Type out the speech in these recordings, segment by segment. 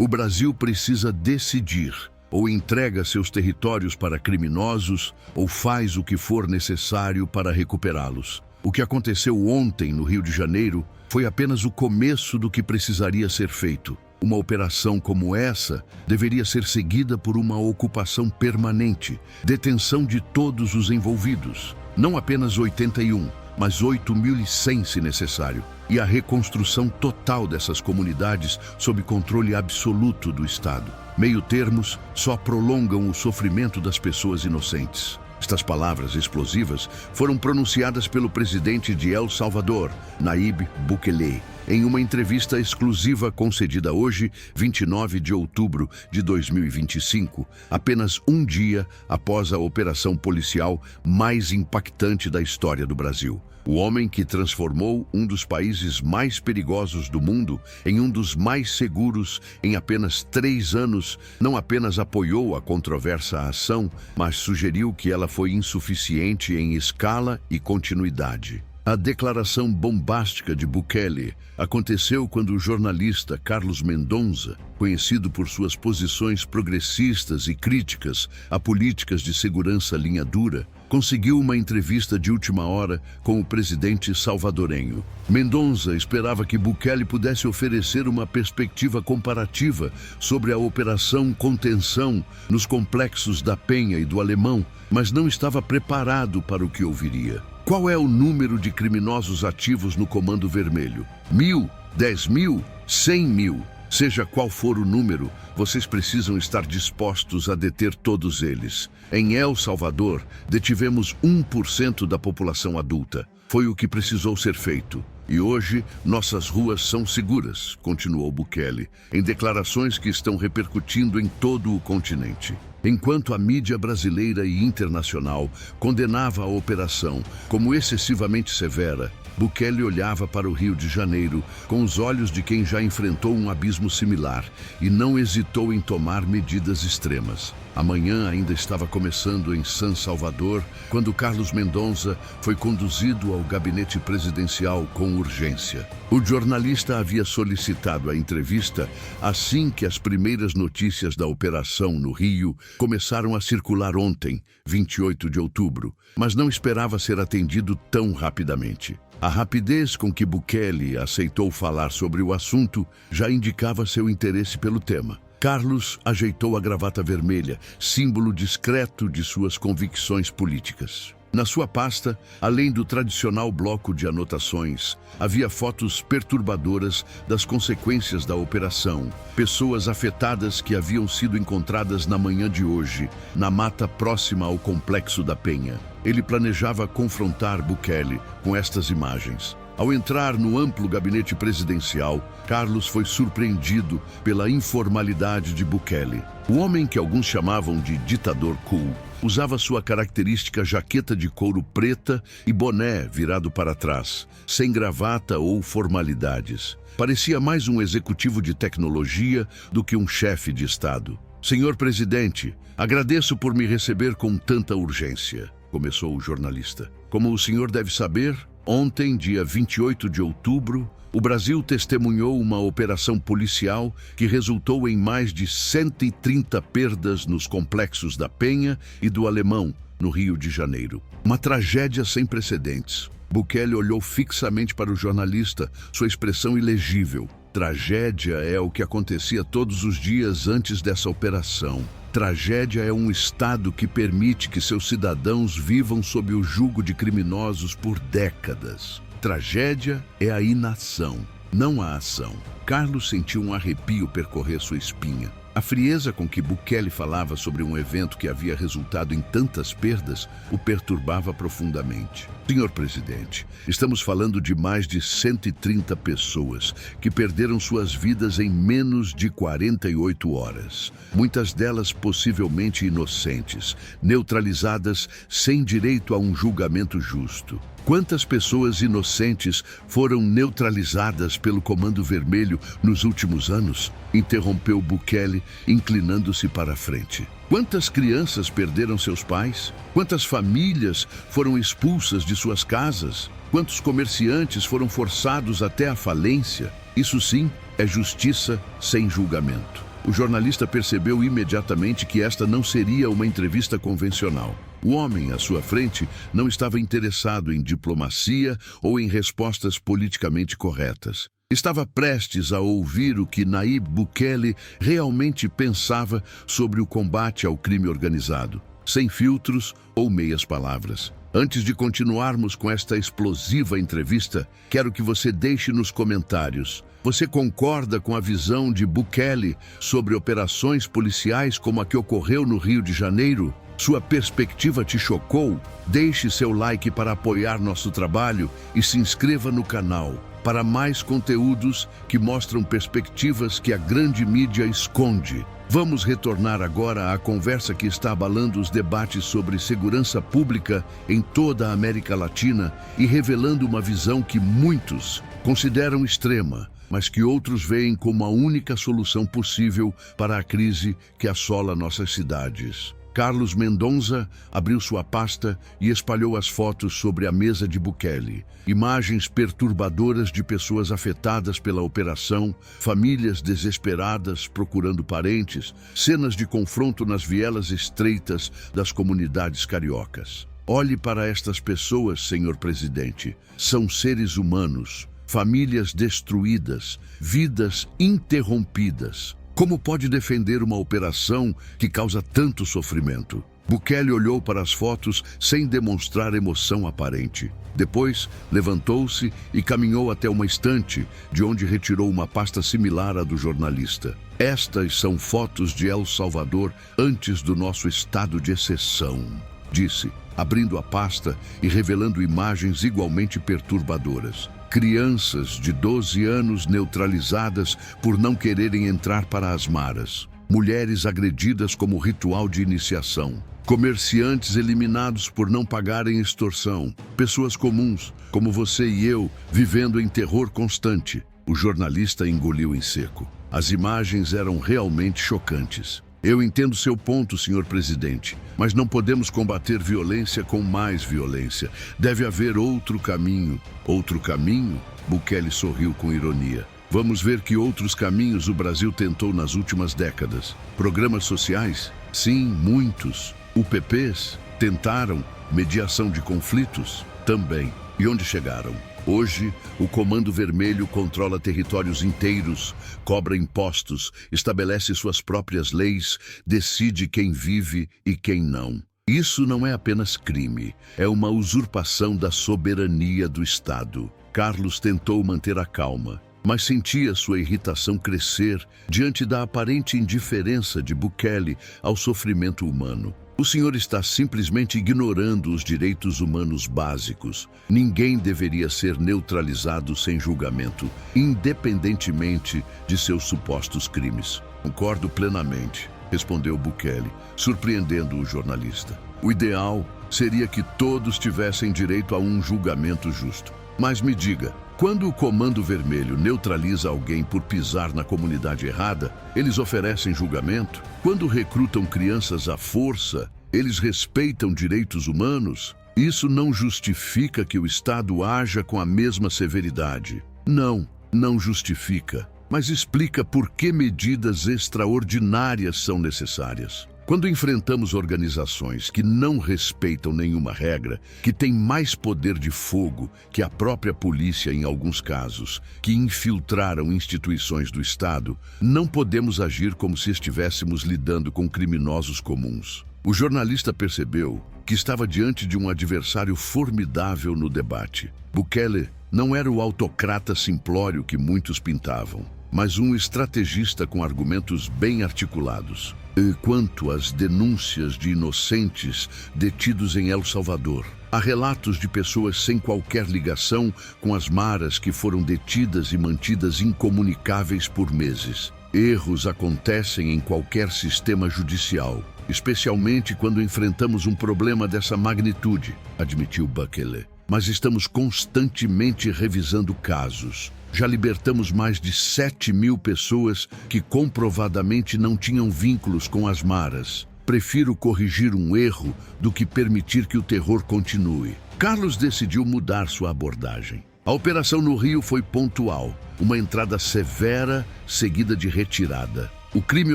O Brasil precisa decidir: ou entrega seus territórios para criminosos, ou faz o que for necessário para recuperá-los. O que aconteceu ontem no Rio de Janeiro foi apenas o começo do que precisaria ser feito. Uma operação como essa deveria ser seguida por uma ocupação permanente, detenção de todos os envolvidos. Não apenas 81, mas 8.100 se necessário. E a reconstrução total dessas comunidades sob controle absoluto do Estado. Meio-termos só prolongam o sofrimento das pessoas inocentes. Estas palavras explosivas foram pronunciadas pelo presidente de El Salvador, Nayib Bukele, em uma entrevista exclusiva concedida hoje, 29 de outubro de 2025, apenas um dia após a operação policial mais impactante da história do Brasil. O homem que transformou um dos países mais perigosos do mundo em um dos mais seguros em apenas 3 anos, não apenas apoiou a controversa ação, mas sugeriu que ela foi insuficiente em escala e continuidade. A declaração bombástica de Bukele aconteceu quando o jornalista Carlos Mendonça, conhecido por suas posições progressistas e críticas a políticas de segurança linha dura, conseguiu uma entrevista de última hora com o presidente salvadorenho. Mendonça esperava que Bukele pudesse oferecer uma perspectiva comparativa sobre a operação contenção nos complexos da Penha e do Alemão, mas não estava preparado para o que ouviria. Qual é o número de criminosos ativos no Comando Vermelho? 1.000, 10.000, 100.000? Seja qual for o número, vocês precisam estar dispostos a deter todos eles. Em El Salvador, detivemos 1% da população adulta. Foi o que precisou ser feito. E hoje, nossas ruas são seguras, continuou Bukele, em declarações que estão repercutindo em todo o continente. Enquanto a mídia brasileira e internacional condenava a operação como excessivamente severa, Bukele olhava para o Rio de Janeiro com os olhos de quem já enfrentou um abismo similar e não hesitou em tomar medidas extremas. Amanhã ainda estava começando em San Salvador, quando Carlos Mendonça foi conduzido ao gabinete presidencial com urgência. O jornalista havia solicitado a entrevista assim que as primeiras notícias da operação no Rio começaram a circular ontem, 28 de outubro, mas não esperava ser atendido tão rapidamente. A rapidez com que Bukele aceitou falar sobre o assunto já indicava seu interesse pelo tema. Carlos ajeitou a gravata vermelha, símbolo discreto de suas convicções políticas. Na sua pasta, além do tradicional bloco de anotações, havia fotos perturbadoras das consequências da operação, pessoas afetadas que haviam sido encontradas na manhã de hoje, na mata próxima ao Complexo da Penha. Ele planejava confrontar Bukele com estas imagens. Ao entrar no amplo gabinete presidencial, Carlos foi surpreendido pela informalidade de Bukele. O homem que alguns chamavam de ditador cool usava sua característica jaqueta de couro preta e boné virado para trás, sem gravata ou formalidades. Parecia mais um executivo de tecnologia do que um chefe de Estado. Senhor presidente, agradeço por me receber com tanta urgência, começou o jornalista. Como o senhor deve saber, ontem, dia 28 de outubro, o Brasil testemunhou uma operação policial que resultou em mais de 130 perdas nos complexos da Penha e do Alemão, no Rio de Janeiro. Uma tragédia sem precedentes. Bukele olhou fixamente para o jornalista, sua expressão ilegível. Tragédia é o que acontecia todos os dias antes dessa operação. Tragédia é um Estado que permite que seus cidadãos vivam sob o jugo de criminosos por décadas. Tragédia é a inação, não a ação. Carlos sentiu um arrepio percorrer sua espinha. A frieza com que Bukele falava sobre um evento que havia resultado em tantas perdas o perturbava profundamente. Senhor presidente, estamos falando de mais de 130 pessoas que perderam suas vidas em menos de 48 horas. Muitas delas possivelmente inocentes, neutralizadas sem direito a um julgamento justo. Quantas pessoas inocentes foram neutralizadas pelo Comando Vermelho nos últimos anos? Interrompeu Bukele, inclinando-se para a frente. Quantas crianças perderam seus pais? Quantas famílias foram expulsas de suas casas? Quantos comerciantes foram forçados até a falência? Isso sim é justiça sem julgamento. O jornalista percebeu imediatamente que esta não seria uma entrevista convencional. O homem à sua frente não estava interessado em diplomacia ou em respostas politicamente corretas. Estava prestes a ouvir o que Nayib Bukele realmente pensava sobre o combate ao crime organizado, sem filtros ou meias palavras. Antes de continuarmos com esta explosiva entrevista, quero que você deixe nos comentários: você concorda com a visão de Bukele sobre operações policiais como a que ocorreu no Rio de Janeiro? Sua perspectiva te chocou? Deixe seu like para apoiar nosso trabalho e se inscreva no canal para mais conteúdos que mostram perspectivas que a grande mídia esconde. Vamos retornar agora à conversa que está abalando os debates sobre segurança pública em toda a América Latina e revelando uma visão que muitos consideram extrema, mas que outros veem como a única solução possível para a crise que assola nossas cidades. Carlos Mendonça abriu sua pasta e espalhou as fotos sobre a mesa de Bukele. Imagens perturbadoras de pessoas afetadas pela operação, famílias desesperadas procurando parentes, cenas de confronto nas vielas estreitas das comunidades cariocas. Olhe para estas pessoas, senhor presidente. São seres humanos, famílias destruídas, vidas interrompidas. Como pode defender uma operação que causa tanto sofrimento? Bukele olhou para as fotos sem demonstrar emoção aparente. Depois, levantou-se e caminhou até uma estante, de onde retirou uma pasta similar à do jornalista. Estas são fotos de El Salvador antes do nosso estado de exceção, disse, abrindo a pasta e revelando imagens igualmente perturbadoras. Crianças de 12 anos neutralizadas por não quererem entrar para as maras. Mulheres agredidas como ritual de iniciação. Comerciantes eliminados por não pagarem extorsão. Pessoas comuns, como você e eu, vivendo em terror constante. O jornalista engoliu em seco. As imagens eram realmente chocantes. Eu entendo seu ponto, senhor presidente, mas não podemos combater violência com mais violência. Deve haver outro caminho. Outro caminho? Bukele sorriu com ironia. Vamos ver que outros caminhos o Brasil tentou nas últimas décadas. Programas sociais? Sim, muitos. UPPs? Tentaram. Mediação de conflitos? Também. E onde chegaram? Hoje, o Comando Vermelho controla territórios inteiros, cobra impostos, estabelece suas próprias leis, decide quem vive e quem não. Isso não é apenas crime, é uma usurpação da soberania do Estado. Carlos tentou manter a calma, mas sentia sua irritação crescer diante da aparente indiferença de Bukele ao sofrimento humano. O senhor está simplesmente ignorando os direitos humanos básicos. Ninguém deveria ser neutralizado sem julgamento, independentemente de seus supostos crimes. Concordo plenamente, respondeu Bukele, surpreendendo o jornalista. O ideal seria que todos tivessem direito a um julgamento justo. Mas me diga, quando o Comando Vermelho neutraliza alguém por pisar na comunidade errada, eles oferecem julgamento? Quando recrutam crianças à força, eles respeitam direitos humanos? Isso não justifica que o Estado haja com a mesma severidade. Não justifica, mas explica por que medidas extraordinárias são necessárias. Quando enfrentamos organizações que não respeitam nenhuma regra, que têm mais poder de fogo que a própria polícia em alguns casos, que infiltraram instituições do Estado, não podemos agir como se estivéssemos lidando com criminosos comuns. O jornalista percebeu que estava diante de um adversário formidável no debate. Bukele não era o autocrata simplório que muitos pintavam, mas um estrategista com argumentos bem articulados. E quanto às denúncias de inocentes detidos em El Salvador, há relatos de pessoas sem qualquer ligação com as maras que foram detidas e mantidas incomunicáveis por meses. Erros acontecem em qualquer sistema judicial, especialmente quando enfrentamos um problema dessa magnitude, admitiu Bukele. Mas estamos constantemente revisando casos. Já libertamos mais de 7.000 pessoas que comprovadamente não tinham vínculos com as maras. Prefiro corrigir um erro do que permitir que o terror continue. Carlos decidiu mudar sua abordagem. A operação no Rio foi pontual, uma entrada severa seguida de retirada. O crime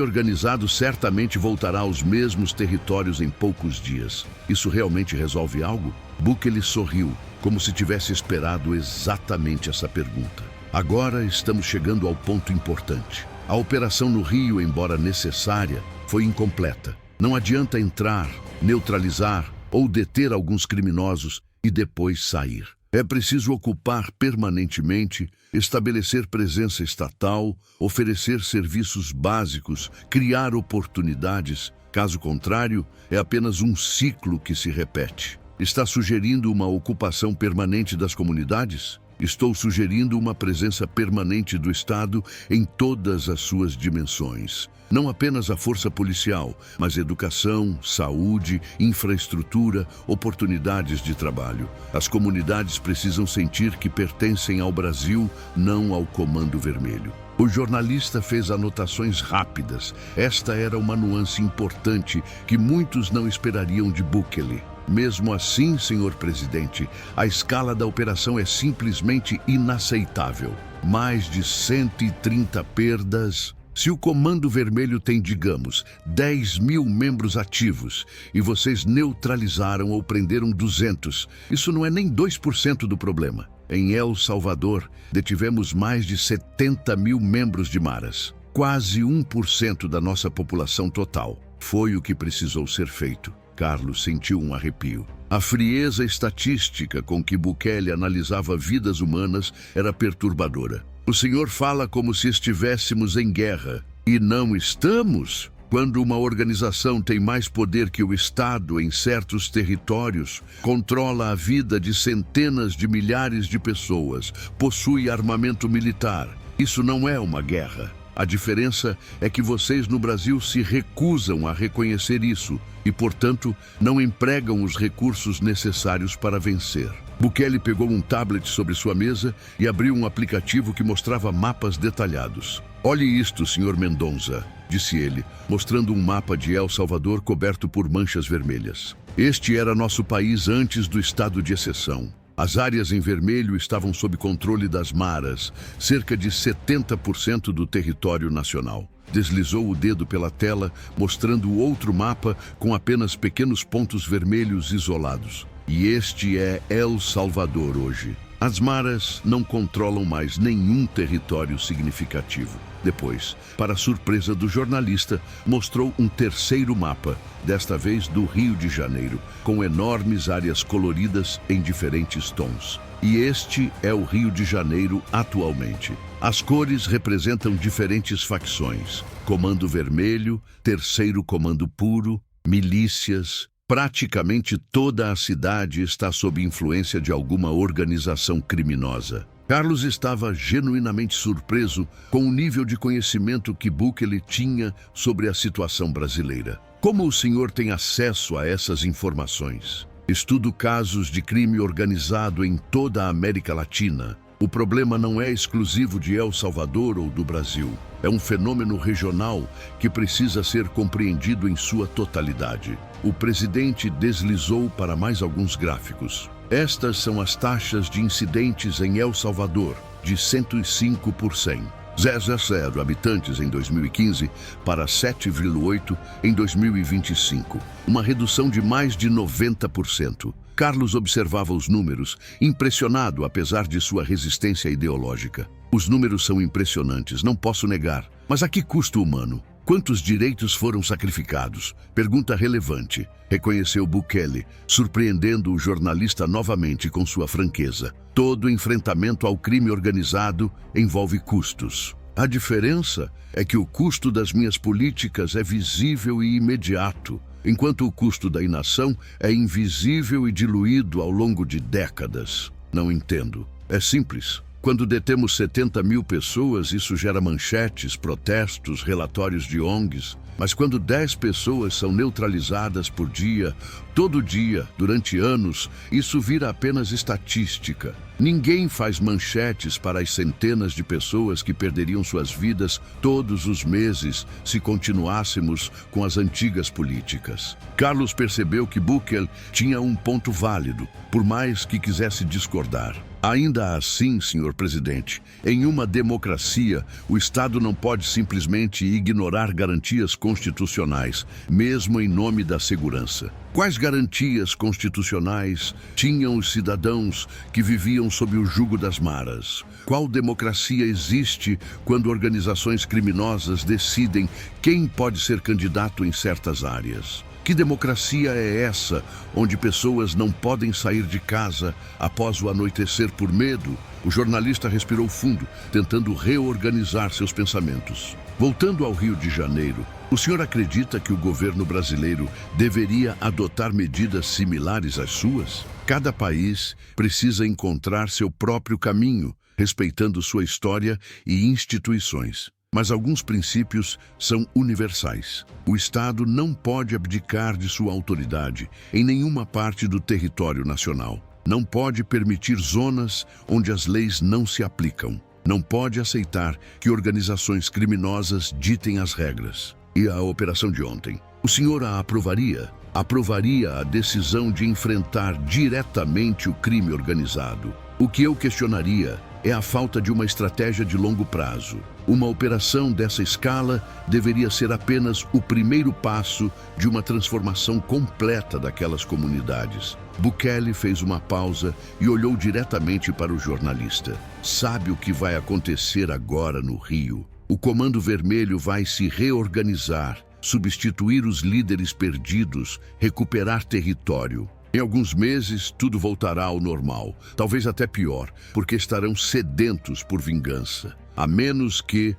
organizado certamente voltará aos mesmos territórios em poucos dias. Isso realmente resolve algo? Bukele sorriu, como se tivesse esperado exatamente essa pergunta. Agora estamos chegando ao ponto importante. A operação no Rio, embora necessária, foi incompleta. Não adianta entrar, neutralizar ou deter alguns criminosos e depois sair. É preciso ocupar permanentemente, estabelecer presença estatal, oferecer serviços básicos, criar oportunidades. Caso contrário, é apenas um ciclo que se repete. Está sugerindo uma ocupação permanente das comunidades? Estou sugerindo uma presença permanente do Estado em todas as suas dimensões. Não apenas a força policial, mas educação, saúde, infraestrutura, oportunidades de trabalho. As comunidades precisam sentir que pertencem ao Brasil, não ao Comando Vermelho. O jornalista fez anotações rápidas. Esta era uma nuance importante que muitos não esperariam de Bukele. Mesmo assim, senhor presidente, a escala da operação é simplesmente inaceitável. Mais de 130 perdas. Se o Comando Vermelho tem, digamos, 10.000 membros ativos e vocês neutralizaram ou prenderam 200, isso não é nem 2% do problema. Em El Salvador, detivemos mais de 70.000 membros de maras, quase 1% da nossa população total. Foi o que precisou ser feito. Carlos sentiu um arrepio. A frieza estatística com que Bukele analisava vidas humanas era perturbadora. O senhor fala como se estivéssemos em guerra. E não estamos? Quando uma organização tem mais poder que o Estado em certos territórios, controla a vida de centenas de milhares de pessoas, possui armamento militar, isso não é uma guerra. A diferença é que vocês no Brasil se recusam a reconhecer isso e, portanto, não empregam os recursos necessários para vencer. Bukele pegou um tablet sobre sua mesa e abriu um aplicativo que mostrava mapas detalhados. Olhe isto, Sr. Mendonça, disse ele, mostrando um mapa de El Salvador coberto por manchas vermelhas. Este era nosso país antes do estado de exceção. As áreas em vermelho estavam sob controle das maras, cerca de 70% do território nacional. Deslizou o dedo pela tela, mostrando o outro mapa com apenas pequenos pontos vermelhos isolados. E este é El Salvador hoje. As maras não controlam mais nenhum território significativo. Depois, para surpresa do jornalista, mostrou um terceiro mapa, desta vez do Rio de Janeiro, com enormes áreas coloridas em diferentes tons. E este é o Rio de Janeiro atualmente. As cores representam diferentes facções: Comando Vermelho, Terceiro Comando Puro, milícias. Praticamente toda a cidade está sob influência de alguma organização criminosa. Carlos estava genuinamente surpreso com o nível de conhecimento que Bukele tinha sobre a situação brasileira. Como o senhor tem acesso a essas informações? Estudo casos de crime organizado em toda a América Latina. O problema não é exclusivo de El Salvador ou do Brasil. É um fenômeno regional que precisa ser compreendido em sua totalidade. O presidente deslizou para mais alguns gráficos. Estas são as taxas de incidentes em El Salvador, de 105 por 100. 0 habitantes em 2015 para 7,8 em 2025. Uma redução de mais de 90%. Carlos observava os números, impressionado apesar de sua resistência ideológica. Os números são impressionantes, não posso negar. Mas a que custo humano? Quantos direitos foram sacrificados? Pergunta relevante, reconheceu Bukele, surpreendendo o jornalista novamente com sua franqueza. Todo enfrentamento ao crime organizado envolve custos. A diferença é que o custo das minhas políticas é visível e imediato, enquanto o custo da inação é invisível e diluído ao longo de décadas. Não entendo. É simples. Quando detemos 70.000 pessoas, isso gera manchetes, protestos, relatórios de ONGs. Mas quando 10 pessoas são neutralizadas por dia, todo dia, durante anos, isso vira apenas estatística. Ninguém faz manchetes para as centenas de pessoas que perderiam suas vidas todos os meses se continuássemos com as antigas políticas. Carlos percebeu que Bukele tinha um ponto válido, por mais que quisesse discordar. Ainda assim, senhor presidente, em uma democracia, o Estado não pode simplesmente ignorar garantias constitucionais, mesmo em nome da segurança. Quais garantias constitucionais tinham os cidadãos que viviam sob o jugo das maras? Qual democracia existe quando organizações criminosas decidem quem pode ser candidato em certas áreas? Que democracia é essa, onde pessoas não podem sair de casa após o anoitecer por medo? O jornalista respirou fundo, tentando reorganizar seus pensamentos. Voltando ao Rio de Janeiro, o senhor acredita que o governo brasileiro deveria adotar medidas similares às suas? Cada país precisa encontrar seu próprio caminho, respeitando sua história e instituições. Mas alguns princípios são universais. O Estado não pode abdicar de sua autoridade em nenhuma parte do território nacional. Não pode permitir zonas onde as leis não se aplicam. Não pode aceitar que organizações criminosas ditem as regras. E a operação de ontem? O senhor a aprovaria? Aprovaria a decisão de enfrentar diretamente o crime organizado? O que eu questionaria é a falta de uma estratégia de longo prazo. Uma operação dessa escala deveria ser apenas o primeiro passo de uma transformação completa daquelas comunidades. Bukele fez uma pausa e olhou diretamente para o jornalista. Sabe o que vai acontecer agora no Rio? O Comando Vermelho vai se reorganizar, substituir os líderes perdidos, recuperar território. Em alguns meses, tudo voltará ao normal, talvez até pior, porque estarão sedentos por vingança. A menos que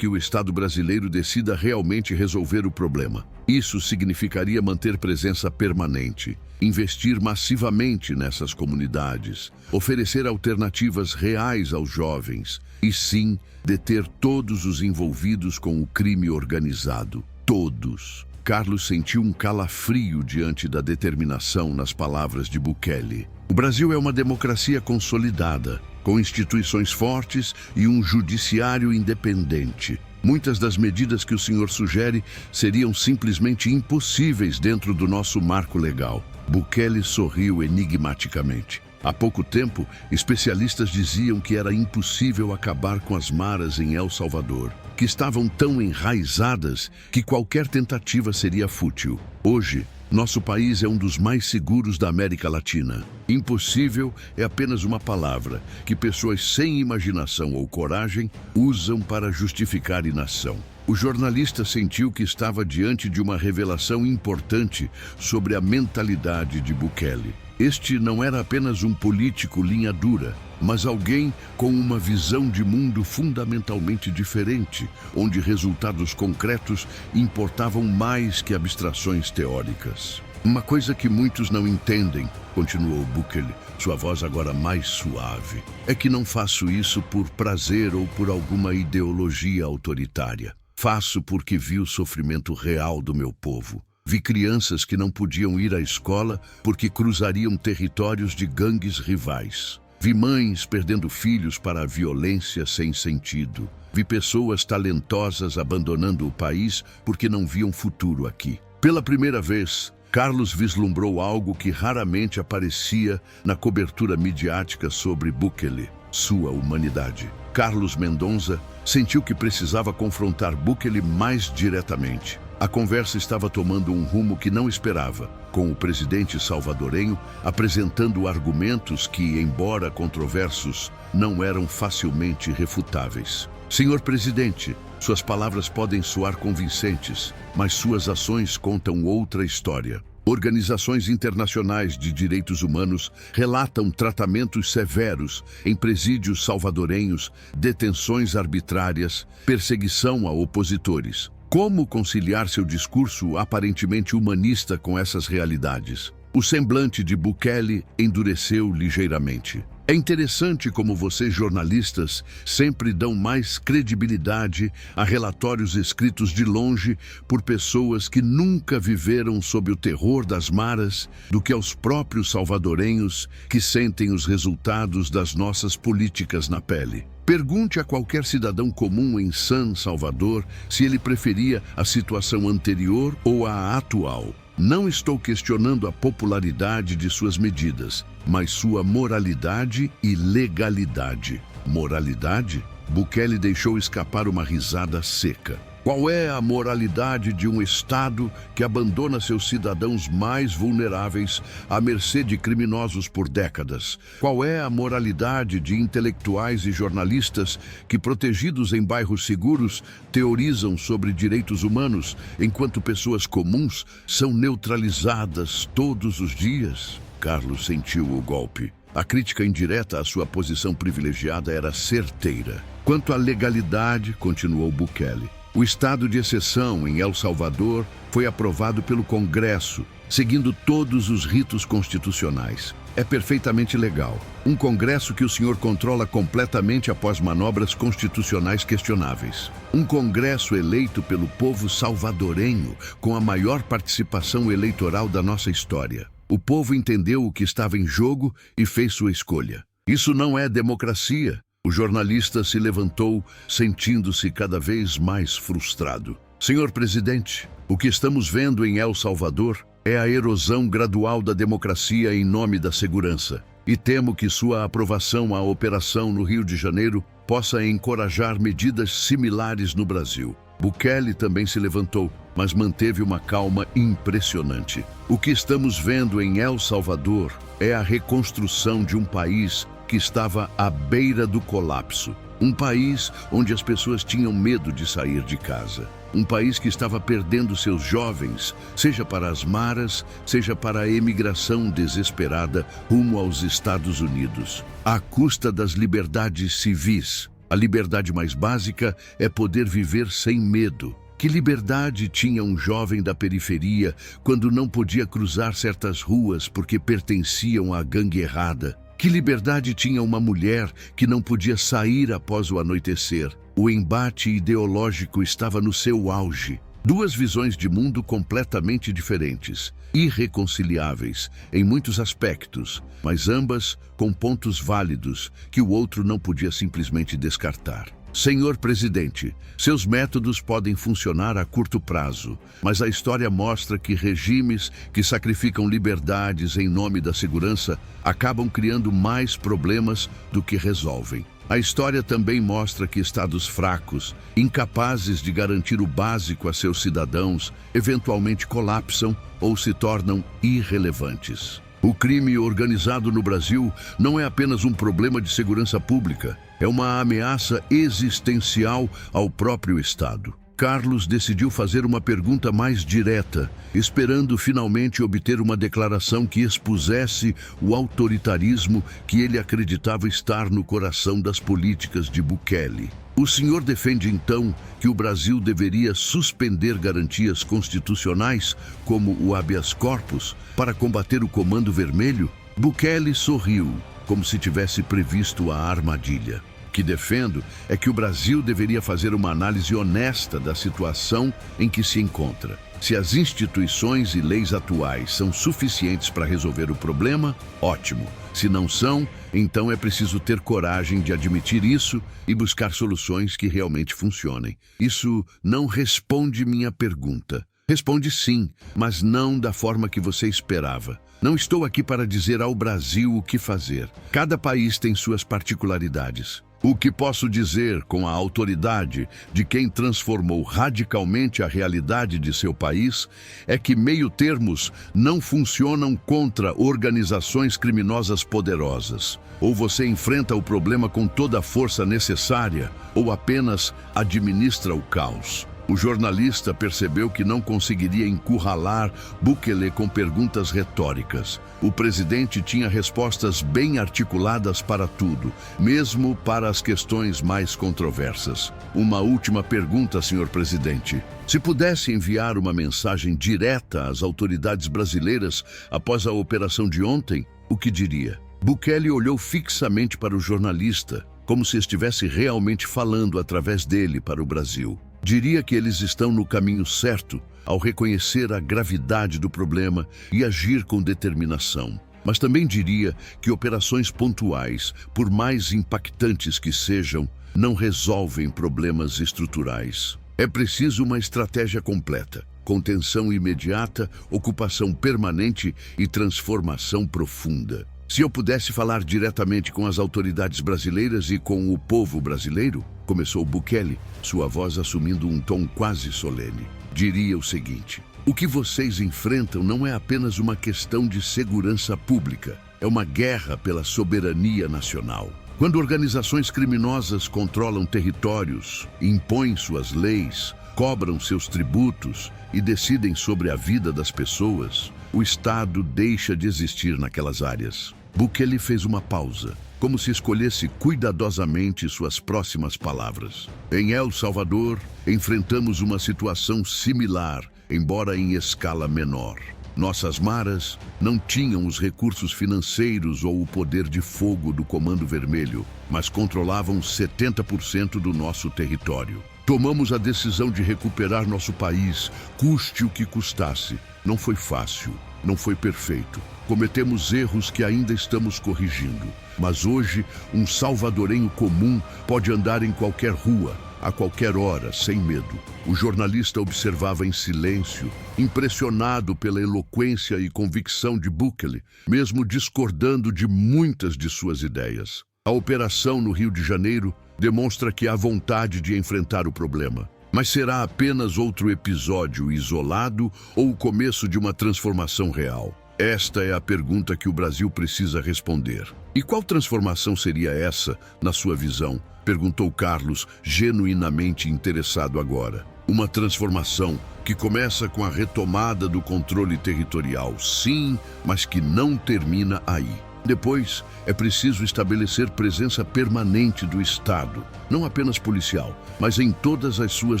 o Estado brasileiro decida realmente resolver o problema. Isso significaria manter presença permanente, investir massivamente nessas comunidades, oferecer alternativas reais aos jovens e, sim, deter todos os envolvidos com o crime organizado. Todos. Carlos sentiu um calafrio diante da determinação nas palavras de Bukele. O Brasil é uma democracia consolidada, com instituições fortes e um judiciário independente. Muitas das medidas que o senhor sugere seriam simplesmente impossíveis dentro do nosso marco legal. Bukele sorriu enigmaticamente. Há pouco tempo, especialistas diziam que era impossível acabar com as maras em El Salvador, que estavam tão enraizadas que qualquer tentativa seria fútil. Hoje, nosso país é um dos mais seguros da América Latina. Impossível é apenas uma palavra que pessoas sem imaginação ou coragem usam para justificar inação. O jornalista sentiu que estava diante de uma revelação importante sobre a mentalidade de Bukele. Este não era apenas um político linha dura, mas alguém com uma visão de mundo fundamentalmente diferente, onde resultados concretos importavam mais que abstrações teóricas. Uma coisa que muitos não entendem, continuou Bukele, sua voz agora mais suave, é que não faço isso por prazer ou por alguma ideologia autoritária. Faço porque vi o sofrimento real do meu povo. Vi crianças que não podiam ir à escola porque cruzariam territórios de gangues rivais. Vi mães perdendo filhos para a violência sem sentido. Vi pessoas talentosas abandonando o país porque não viam futuro aqui. Pela primeira vez, Carlos vislumbrou algo que raramente aparecia na cobertura midiática sobre Bukele: sua humanidade. Carlos Mendonça sentiu que precisava confrontar Bukele mais diretamente. A conversa estava tomando um rumo que não esperava, com o presidente salvadorenho apresentando argumentos que, embora controversos, não eram facilmente refutáveis. Senhor presidente, suas palavras podem soar convincentes, mas suas ações contam outra história. Organizações internacionais de direitos humanos relatam tratamentos severos em presídios salvadorenhos, detenções arbitrárias, perseguição a opositores. Como conciliar seu discurso aparentemente humanista com essas realidades? O semblante de Bukele endureceu ligeiramente. É interessante como vocês, jornalistas, sempre dão mais credibilidade a relatórios escritos de longe por pessoas que nunca viveram sob o terror das maras do que aos próprios salvadorenhos que sentem os resultados das nossas políticas na pele. Pergunte a qualquer cidadão comum em San Salvador se ele preferia a situação anterior ou a atual. Não estou questionando a popularidade de suas medidas, mas sua moralidade e legalidade. Moralidade? Bukele deixou escapar uma risada seca. Qual é a moralidade de um Estado que abandona seus cidadãos mais vulneráveis à mercê de criminosos por décadas? Qual é a moralidade de intelectuais e jornalistas que, protegidos em bairros seguros, teorizam sobre direitos humanos, enquanto pessoas comuns são neutralizadas todos os dias? Carlos sentiu o golpe. A crítica indireta à sua posição privilegiada era certeira. Quanto à legalidade, continuou Bukele, o estado de exceção em El Salvador foi aprovado pelo Congresso, seguindo todos os ritos constitucionais. É perfeitamente legal. Um Congresso que o senhor controla completamente após manobras constitucionais questionáveis. Um Congresso eleito pelo povo salvadorenho, com a maior participação eleitoral da nossa história. O povo entendeu o que estava em jogo e fez sua escolha. Isso não é democracia. O jornalista se levantou, sentindo-se cada vez mais frustrado. Senhor presidente, o que estamos vendo em El Salvador é a erosão gradual da democracia em nome da segurança. E temo que sua aprovação à operação no Rio de Janeiro possa encorajar medidas similares no Brasil. Bukele também se levantou, mas manteve uma calma impressionante. O que estamos vendo em El Salvador é a reconstrução de um país que estava à beira do colapso. Um país onde as pessoas tinham medo de sair de casa. Um país que estava perdendo seus jovens, seja para as maras, seja para a emigração desesperada rumo aos Estados Unidos, à custa das liberdades civis. A liberdade mais básica é poder viver sem medo. Que liberdade tinha um jovem da periferia quando não podia cruzar certas ruas porque pertenciam à gangue errada? Que liberdade tinha uma mulher que não podia sair após o anoitecer? O embate ideológico estava no seu auge. Duas visões de mundo completamente diferentes, irreconciliáveis em muitos aspectos, mas ambas com pontos válidos que o outro não podia simplesmente descartar. Senhor presidente, seus métodos podem funcionar a curto prazo, mas a história mostra que regimes que sacrificam liberdades em nome da segurança acabam criando mais problemas do que resolvem. A história também mostra que estados fracos, incapazes de garantir o básico a seus cidadãos, eventualmente colapsam ou se tornam irrelevantes. O crime organizado no Brasil não é apenas um problema de segurança pública, é uma ameaça existencial ao próprio Estado. Carlos decidiu fazer uma pergunta mais direta, esperando finalmente obter uma declaração que expusesse o autoritarismo que ele acreditava estar no coração das políticas de Bukele. O senhor defende, então, que o Brasil deveria suspender garantias constitucionais, como o habeas corpus, para combater o Comando Vermelho? Bukele sorriu, como se tivesse previsto a armadilha. O que defendo é que o Brasil deveria fazer uma análise honesta da situação em que se encontra. Se as instituições e leis atuais são suficientes para resolver o problema, ótimo. Se não são, então é preciso ter coragem de admitir isso e buscar soluções que realmente funcionem. Isso não responde minha pergunta. Responde sim, mas não da forma que você esperava. Não estou aqui para dizer ao Brasil o que fazer. Cada país tem suas particularidades. O que posso dizer com a autoridade de quem transformou radicalmente a realidade de seu país é que meio-termos não funcionam contra organizações criminosas poderosas. Ou você enfrenta o problema com toda a força necessária, ou apenas administra o caos. O jornalista percebeu que não conseguiria encurralar Bukele com perguntas retóricas. O presidente tinha respostas bem articuladas para tudo, mesmo para as questões mais controversas. Uma última pergunta, senhor presidente. Se pudesse enviar uma mensagem direta às autoridades brasileiras após a operação de ontem, o que diria? Bukele olhou fixamente para o jornalista, como se estivesse realmente falando através dele para o Brasil. Diria que eles estão no caminho certo ao reconhecer a gravidade do problema e agir com determinação. Mas também diria que operações pontuais, por mais impactantes que sejam, não resolvem problemas estruturais. É preciso uma estratégia completa, contenção imediata, ocupação permanente e transformação profunda. Se eu pudesse falar diretamente com as autoridades brasileiras e com o povo brasileiro, começou Bukele, sua voz assumindo um tom quase solene, diria o seguinte: o que vocês enfrentam não é apenas uma questão de segurança pública, é uma guerra pela soberania nacional. Quando organizações criminosas controlam territórios, impõem suas leis, cobram seus tributos e decidem sobre a vida das pessoas, o Estado deixa de existir naquelas áreas. Bukele fez uma pausa, como se escolhesse cuidadosamente suas próximas palavras. Em El Salvador, enfrentamos uma situação similar, embora em escala menor. Nossas maras não tinham os recursos financeiros ou o poder de fogo do Comando Vermelho, mas controlavam 70% do nosso território. Tomamos a decisão de recuperar nosso país, custe o que custasse. Não foi fácil, não foi perfeito. Cometemos erros que ainda estamos corrigindo. Mas hoje, um salvadorenho comum pode andar em qualquer rua, a qualquer hora, sem medo. O jornalista observava em silêncio, impressionado pela eloquência e convicção de Bukele, mesmo discordando de muitas de suas ideias. A operação no Rio de Janeiro demonstra que há vontade de enfrentar o problema. Mas será apenas outro episódio isolado ou o começo de uma transformação real? Esta é a pergunta que o Brasil precisa responder. E qual transformação seria essa, na sua visão? Perguntou Carlos, genuinamente interessado agora. Uma transformação que começa com a retomada do controle territorial, sim, mas que não termina aí. Depois, é preciso estabelecer presença permanente do Estado, não apenas policial, mas em todas as suas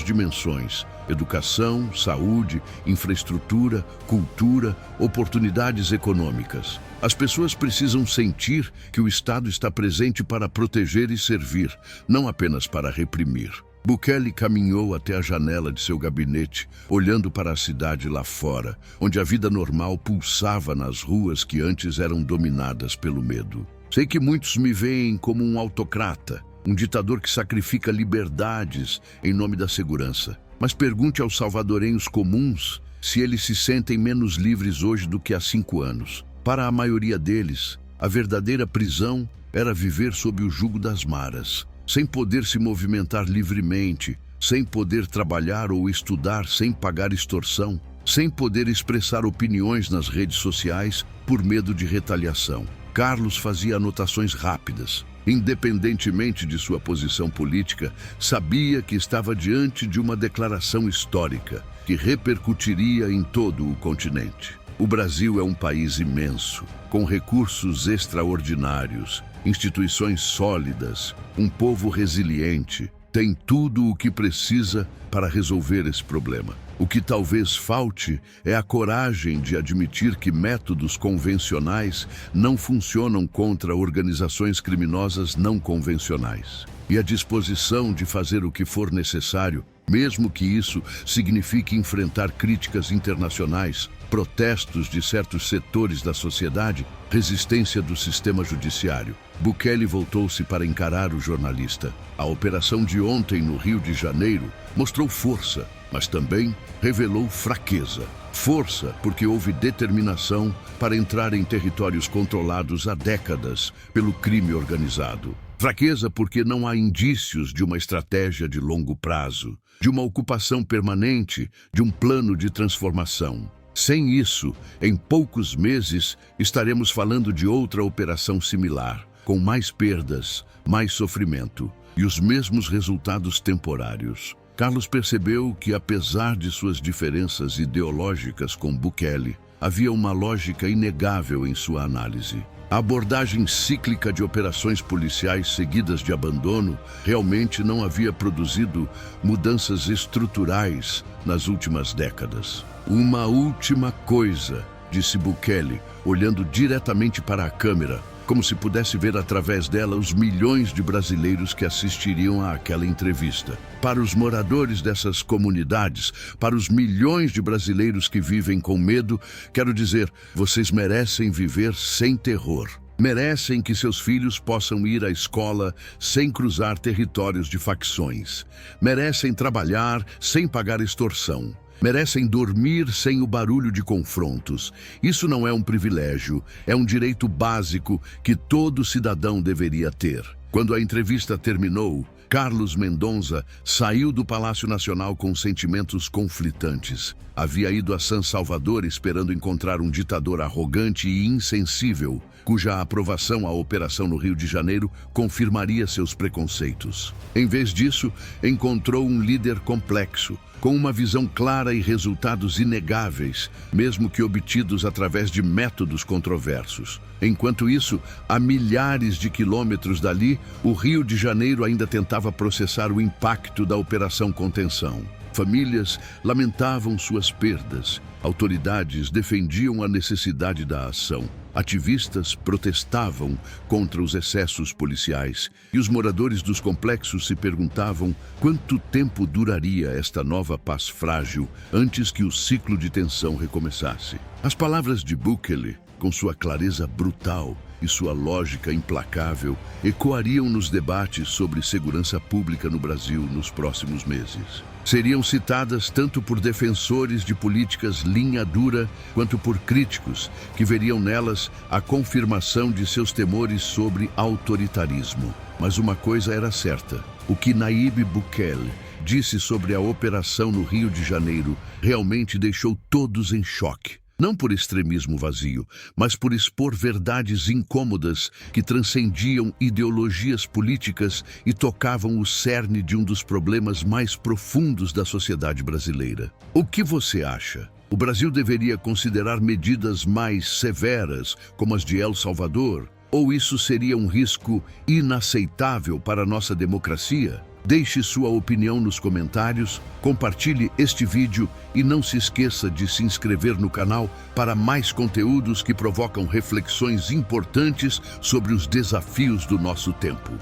dimensões: educação, saúde, infraestrutura, cultura, oportunidades econômicas. As pessoas precisam sentir que o Estado está presente para proteger e servir, não apenas para reprimir. Bukele caminhou até a janela de seu gabinete, olhando para a cidade lá fora, onde a vida normal pulsava nas ruas que antes eram dominadas pelo medo. Sei que muitos me veem como um autocrata, um ditador que sacrifica liberdades em nome da segurança. Mas pergunte aos salvadorenhos comuns se eles se sentem menos livres hoje do que há 5 anos. Para a maioria deles, a verdadeira prisão era viver sob o jugo das maras, sem poder se movimentar livremente, sem poder trabalhar ou estudar sem pagar extorsão, sem poder expressar opiniões nas redes sociais por medo de retaliação. Carlos fazia anotações rápidas. Independentemente de sua posição política, sabia que estava diante de uma declaração histórica que repercutiria em todo o continente. O Brasil é um país imenso, com recursos extraordinários, instituições sólidas, um povo resiliente, tem tudo o que precisa para resolver esse problema. O que talvez falte é a coragem de admitir que métodos convencionais não funcionam contra organizações criminosas não convencionais. E a disposição de fazer o que for necessário, mesmo que isso signifique enfrentar críticas internacionais, protestos de certos setores da sociedade, resistência do sistema judiciário. Bukele voltou-se para encarar o jornalista. A operação de ontem no Rio de Janeiro mostrou força, mas também revelou fraqueza. Força porque houve determinação para entrar em territórios controlados há décadas pelo crime organizado. Fraqueza porque não há indícios de uma estratégia de longo prazo, de uma ocupação permanente, de um plano de transformação. Sem isso, em poucos meses, estaremos falando de outra operação similar, com mais perdas, mais sofrimento e os mesmos resultados temporários. Carlos percebeu que, apesar de suas diferenças ideológicas com Bukele, havia uma lógica inegável em sua análise. A abordagem cíclica de operações policiais seguidas de abandono realmente não havia produzido mudanças estruturais nas últimas décadas. Uma última coisa, disse Bukele, olhando diretamente para a câmera, como se pudesse ver através dela os milhões de brasileiros que assistiriam àquela entrevista. Para os moradores dessas comunidades, para os milhões de brasileiros que vivem com medo, quero dizer, vocês merecem viver sem terror. Merecem que seus filhos possam ir à escola sem cruzar territórios de facções. Merecem trabalhar sem pagar extorsão. Merecem dormir sem o barulho de confrontos. Isso não é um privilégio, é um direito básico que todo cidadão deveria ter. Quando a entrevista terminou, Carlos Mendonça saiu do Palácio Nacional com sentimentos conflitantes. Havia ido a San Salvador esperando encontrar um ditador arrogante e insensível, cuja aprovação à operação no Rio de Janeiro confirmaria seus preconceitos. Em vez disso, encontrou um líder complexo, com uma visão clara e resultados inegáveis, mesmo que obtidos através de métodos controversos. Enquanto isso, a milhares de quilômetros dali, o Rio de Janeiro ainda tentava processar o impacto da Operação Contenção. Famílias lamentavam suas perdas, autoridades defendiam a necessidade da ação, ativistas protestavam contra os excessos policiais e os moradores dos complexos se perguntavam quanto tempo duraria esta nova paz frágil antes que o ciclo de tensão recomeçasse. As palavras de Bukele, com sua clareza brutal e sua lógica implacável, ecoariam nos debates sobre segurança pública no Brasil nos próximos meses. Seriam citadas tanto por defensores de políticas linha dura, quanto por críticos, que veriam nelas a confirmação de seus temores sobre autoritarismo. Mas uma coisa era certa: o que Nayib Bukele disse sobre a operação no Rio de Janeiro realmente deixou todos em choque. Não por extremismo vazio, mas por expor verdades incômodas que transcendiam ideologias políticas e tocavam o cerne de um dos problemas mais profundos da sociedade brasileira. O que você acha? O Brasil deveria considerar medidas mais severas, como as de El Salvador? Ou isso seria um risco inaceitável para a nossa democracia? Deixe sua opinião nos comentários, compartilhe este vídeo e não se esqueça de se inscrever no canal para mais conteúdos que provocam reflexões importantes sobre os desafios do nosso tempo.